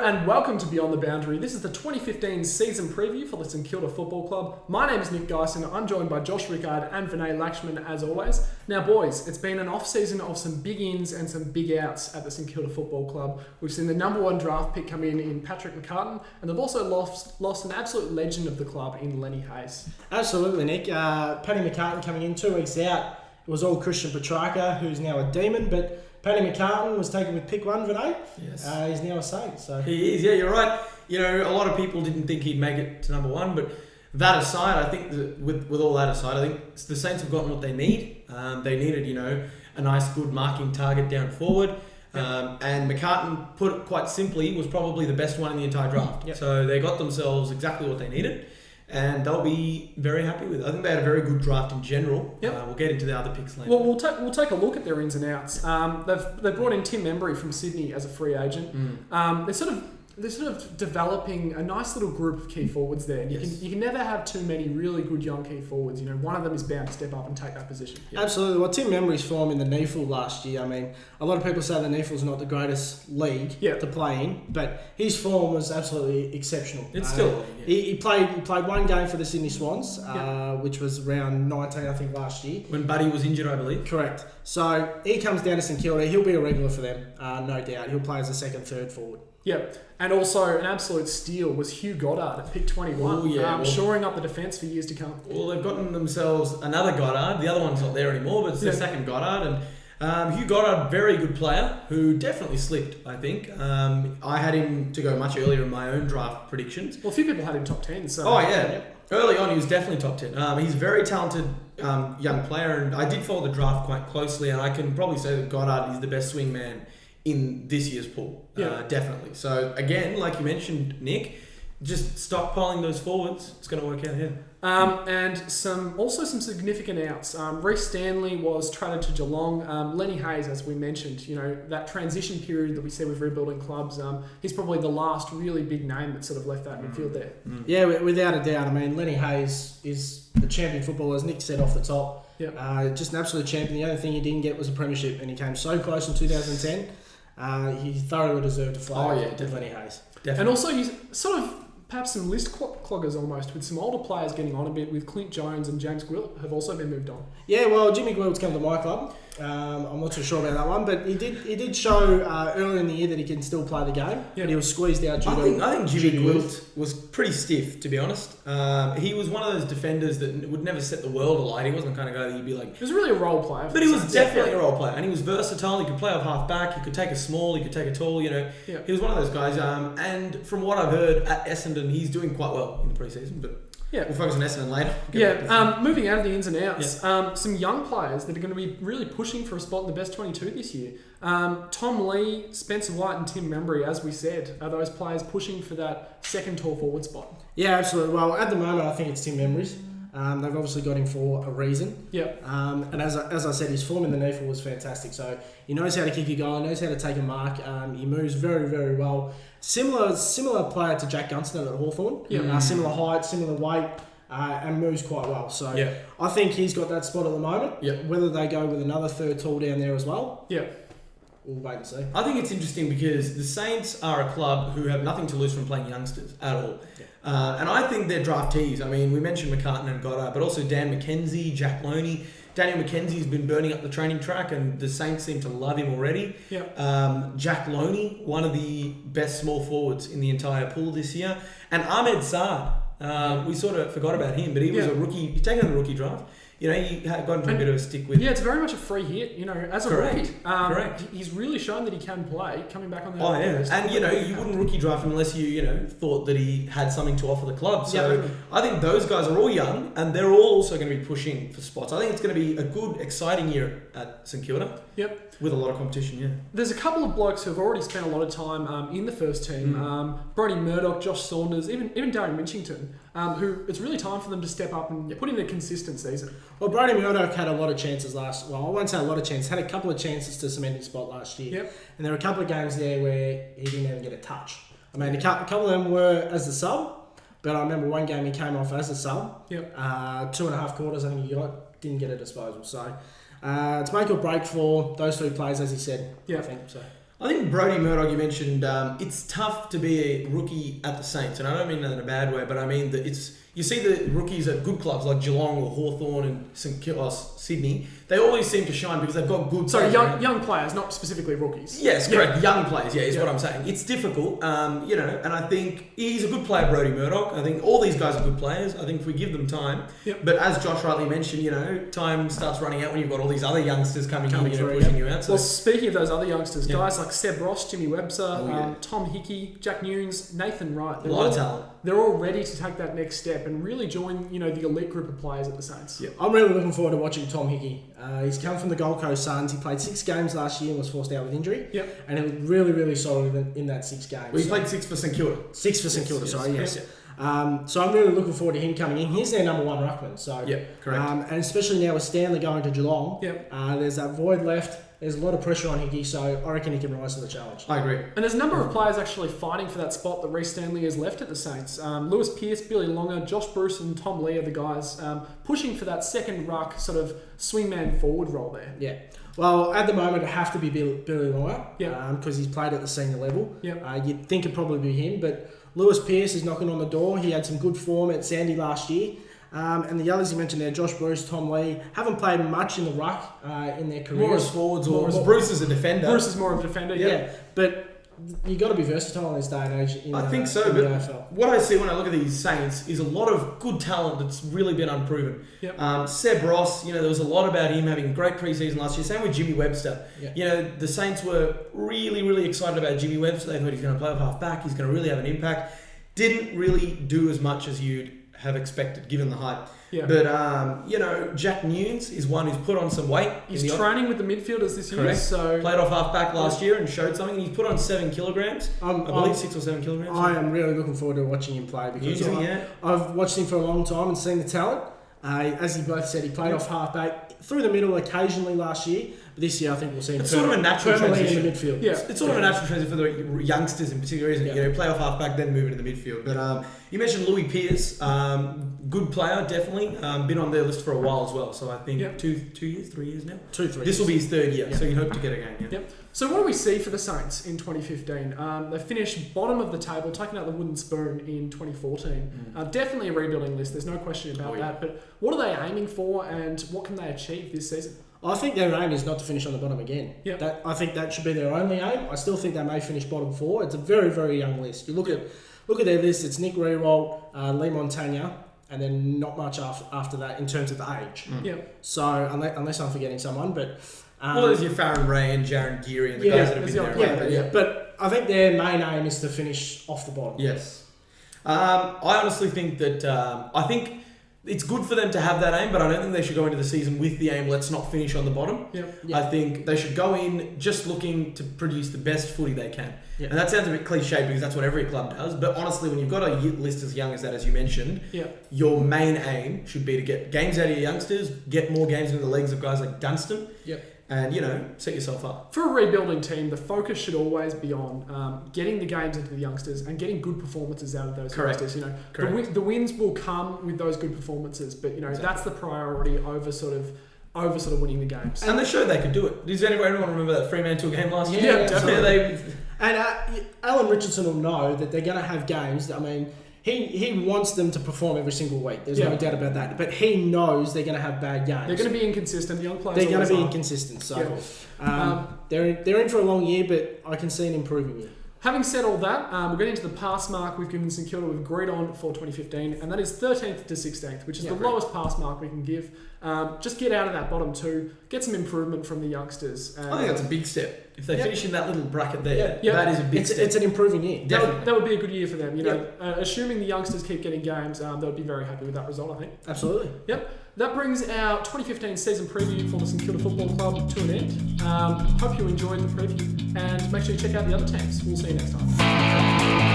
and welcome to Beyond the Boundary. This is the 2015 season preview for the St.Kilda Football Club. My name is Nick Geisen. I'm joined by Josh Rickard and Vinay Lakshman as always. Now boys, it's been an off-season of some big ins and some big outs at the St.Kilda Football Club. We've seen the number one draft pick come in Patrick McCartan, and they've also lost an absolute legend of the club in Lenny Hayes. Absolutely, Nick. Paddy McCartan coming in 2 weeks out. It was all Christian Petrarca, who's now a Demon, but Paddy McCartan was taken with pick one, Vinay. Yes. He's now a Saint. So he is, yeah, you're right. You know, a lot of people didn't think he'd make it to number one, but that aside, I think that with all that aside, I think the Saints have gotten what they need. They needed, a nice, good marking target down forward. And McCartan, put it quite simply, was probably the best one in the entire draft. Yep. So they got themselves exactly what they needed. And they'll be very happy with it. I think they had a very good draft in general. Yep. We'll get into the other picks later. Well, we'll take a look at their ins and outs. They've brought in Tim Membry from Sydney as a free agent. They're sort of developing a nice little group of key forwards there. And you can never have too many really good young key forwards. One of them is bound to step up and take that position. Yep. Absolutely. Well, Tim Membry's form in the NEFL last year. I mean, a lot of people say the NEFL's not the greatest league to play in, but his form was absolutely exceptional. It's still. He played one game for the Sydney Swans, which was around 19, I think, last year. When Buddy was injured, I believe. Correct. So he comes down to St Kilda. He'll be a regular for them, no doubt. He'll play as a second, third forward. Yep. And also an absolute steal was Hugh Goddard at pick 21, shoring up the defence for years to come. Well, they've gotten themselves another Goddard. The other one's not there anymore, but it's their second Goddard. And Hugh Goddard, very good player who definitely slipped, I think. I had him to go much earlier in my own draft predictions. Well, a few people had him top 10. So Oh, yeah. Early on, he was definitely top 10. He's a very talented young player, and I did follow the draft quite closely, and I can probably say that Goddard is the best swing man in this year's pool, definitely. So again, like you mentioned, Nick, just stockpiling those forwards. It's going to work out here. And some significant outs. Reece Stanley was traded to Geelong. Lenny Hayes, as we mentioned, that transition period that we see with rebuilding clubs, he's probably the last really big name that sort of left that midfield there. Yeah, without a doubt. I mean, Lenny Hayes is a champion footballer, as Nick said off the top. Just an absolute champion. The only thing he didn't get was a premiership, and he came so close in 2010. He thoroughly deserved a flag with Lenny Hayes. Definitely. And also, you sort of perhaps some list cloggers almost, with some older players getting on a bit, with Clint Jones and James Gwilt have also been moved on. Yeah, well, Jimmy Gwilt's come to my club. I'm not too sure about that one, but he did show earlier in the year that he can still play the game. But he was squeezed out. I think Jimmy Gwilt was pretty stiff, to be honest. He was one of those defenders that would never set the world alight. He wasn't the kind of guy that you'd be like... He was really a role player. But he was definitely a role player, and he was versatile. He could play off half back. He could take a small. He could take a tall. He was one of those guys. And from what I've heard at Essendon, he's doing quite well in the preseason. But we'll focus on Essendon later. Moving out of the ins and outs, some young players that are going to be really pushing for a spot in the best 22 this year. Tom Lee, Spencer White and Tim Membry, as we said, are those players pushing for that second tall forward spot. Yeah, absolutely. Well, at the moment, I think it's Tim Membry's. They've obviously got him for a reason. And as I said, his form in the NEFL was fantastic. So he knows how to kick a goal, knows how to take a mark. He moves very, very well. Similar player to Jack Gunston at Hawthorn. Similar height, similar weight, and moves quite well. So I think he's got that spot at the moment. Whether they go with another third tall down there as well. We'll wait and see. I think it's interesting because the Saints are a club who have nothing to lose from playing youngsters at all. And I think they're draftees. I mean, we mentioned McCartan and Goddard, but also Dan McKenzie, Jack Loney. Daniel McKenzie's been burning up the training track, and the Saints seem to love him already. Jack Loney, one of the best small forwards in the entire pool this year. And Ahmed Saad, we sort of forgot about him, but he was a rookie. He's taken on the rookie draft. He got into a bit of a stick with... Yeah, it's very much a free hit, as a rookie. Correct. He's really shown that he can play, coming back on the... And, you wouldn't rookie draft him unless you, thought that he had something to offer the club. So I think those guys are all young, and they're all also going to be pushing for spots. I think it's going to be a good, exciting year at St Kilda. With a lot of competition, There's a couple of blokes who have already spent a lot of time in the first team. Brodie Murdoch, Josh Saunders, even Darren Minchington, who it's really time for them to step up and put in a consistent season. Well, Brodie Murdoch had a lot of chances I won't say a lot of chances, had a couple of chances to cement his spot last year. And there were a couple of games there where he didn't even get a touch. I mean, a couple of them were as the sub, but I remember one game he came off as a sub. 2.5 quarters, I think he didn't get a disposal. So... it's make or break for those three players, as he said. I think so. I think Brodie Murdoch, you mentioned, it's tough to be a rookie at the Saints, and I don't mean that in a bad way, but I mean that you see the rookies at good clubs like Geelong or Hawthorn and Sydney. They always seem to shine because they've got good. So young players, not specifically rookies. Yes, correct. Young players, is what I'm saying. It's difficult, and I think he's a good player, Brodie Murdoch. I think all these guys are good players. I think if we give them time, but as Josh rightly mentioned, time starts running out when you've got all these other youngsters coming through, pushing you out. So. Well, speaking of those other youngsters, guys like Seb Ross, Jimmy Webster, Tom Hickey, Jack Nunes, Nathan Wright, a lot of talent. They're all ready to take that next step and really join, the elite group of players at the Saints. Yeah. I'm really looking forward to watching Tom Hickey. He's come from the Gold Coast Suns. He played 6 games last year and was forced out with injury. Yep. And he was really, really solid in that 6 games. Well, he played 6 for St Kilda. 6 for St Kilda, sorry, yes. Yep. So I'm really looking forward to him coming in. He's their number 1 ruckman. So, correct. And especially now with Stanley going to Geelong, there's that void left. There's a lot of pressure on Hickey, so I reckon he can rise to the challenge. I agree. And there's a number of players actually fighting for that spot that Reece Stanley has left at the Saints. Lewis Pearce, Billy Longer, Josh Bruce and Tom Lee are the guys pushing for that second ruck sort of swingman forward role there. Yeah. Well, at the moment, it have to be Billy Longer because he's played at the senior level. You'd think it'd probably be him, but Lewis Pearce is knocking on the door. He had some good form at Sandy last year. And the others you mentioned there, Josh Bruce, Tom Lee, haven't played much in the ruck in their careers. More as forwards or Bruce is a defender. Bruce is more of a defender, but you got to be versatile in this day and age. I think so, but NFL. What I see when I look at these Saints is a lot of good talent that's really been unproven. Seb Ross, there was a lot about him having a great preseason last year. Same with Jimmy Webster. The Saints were really, really excited about Jimmy Webster. They thought he's going to play off half back. He's going to really have an impact. Didn't really do as much as you'd have expected given the hype. But Jack Nunes is one who's put on some weight. He's training with the midfielders this year. Correct. So played off half back last year and showed something. He's put on 7 kilograms. I believe 6 or 7 kilograms. I am really looking forward to watching him play because I've watched him for a long time and seen the talent. As you both said, he played off half back through the middle occasionally last year. But this year, I think we'll see him. It's sort of a natural transition in the midfield. It's sort of a natural transition for the youngsters in particular, isn't it? Play off half back, then move into the midfield. But you mentioned Louis Pearce, good player, definitely. Been on their list for a while as well. So I think 2 years, 3 years now. 2, 3. This will be his 3rd year, so you hope to get a game. So what do we see for the Saints in 2015? They finished bottom of the table, taking out the wooden spoon in 2014. Definitely a rebuilding list. There's no question about that. But what are they aiming for, and what can they achieve this season? I think their aim is not to finish on the bottom again. I think that should be their only aim. I still think they may finish bottom 4. It's a very, very young list. You look at their list. It's Nick Rewalt, Lee Montagna, and then not much after that in terms of age. So unless I'm forgetting someone, but there's your Farron Ray and Jaron Geary and the guys that have been there. But I think their main aim is to finish off the bottom. Yes. I honestly think that I think it's good for them to have that aim, but I don't think they should go into the season with the aim, let's not finish on the bottom. I think they should go in just looking to produce the best footy they can. And that sounds a bit cliche because that's what every club does, but honestly, when you've got a list as young as that, as you mentioned, your main aim should be to get games out of your youngsters, get more games into the legs of guys like Dunstan. And, set yourself up. For a rebuilding team, the focus should always be on getting the games into the youngsters and getting good performances out of those youngsters. The wins will come with those good performances, but that's the priority over sort of winning the games. And they showed they could do it. Does anyone remember that Fremantle game last year? Yeah, definitely. And Alan Richardson will know that they're going to have games that, He wants them to perform every single week. There's no doubt about that. But he knows they're going to have bad games. They're going to be inconsistent. The young players they're going to be inconsistent. So they're in for a long year, but I can see an improving year. Having said all that, we're getting to the pass mark we've given St Kilda, we've agreed on for 2015, and that is 13th to 16th, which is the lowest pass mark we can give. Just get out of that bottom 2, get some improvement from the youngsters. I think that's a big step. If they finish in that little bracket there, that is a big step. It's an improving year. That would be a good year for them. Assuming the youngsters keep getting games, they would be very happy with that result, I think. Absolutely. That brings our 2015 season preview for the St Kilda Football Club to an end. Hope you enjoyed the preview, and make sure you check out the other teams. We'll see you next time.